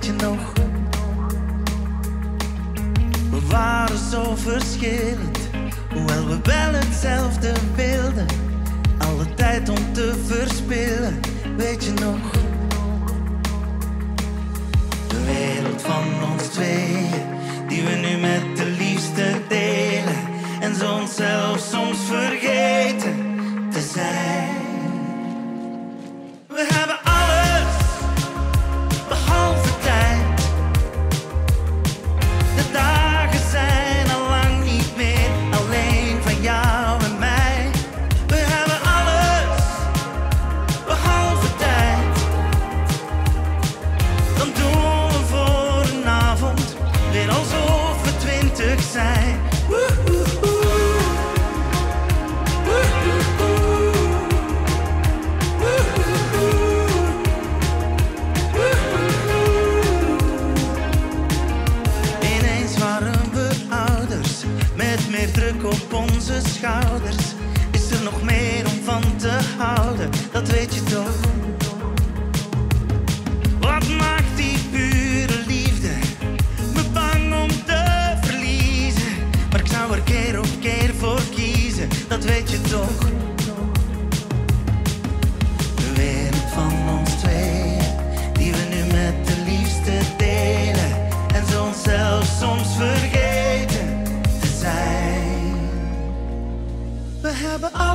weet je nog? We waren zo verschillend, hoewel we wel hetzelfde wilden. Alle tijd om te verspillen, weet je nog? De wereld van ons tweeën, die we nu met de liefste delen. En zo onszelf soms vergeten te zijn. We hebben alles, behalve tijd. De dagen zijn al lang niet meer alleen van jou en mij. We hebben alles, behalve tijd. Dan doen we voor een avond weer alsof we 20 zijn. Druk op onze schouders. Is er nog meer om van te houden? Dat weet je toch? Wat maakt die pure liefde me bang om te verliezen? Maar ik zou er keer op keer voor kiezen. Dat weet je toch? De wereld van ons tweeën, die we nu met de liefste delen. En zo onszelf soms vergeten te zijn. We hebben al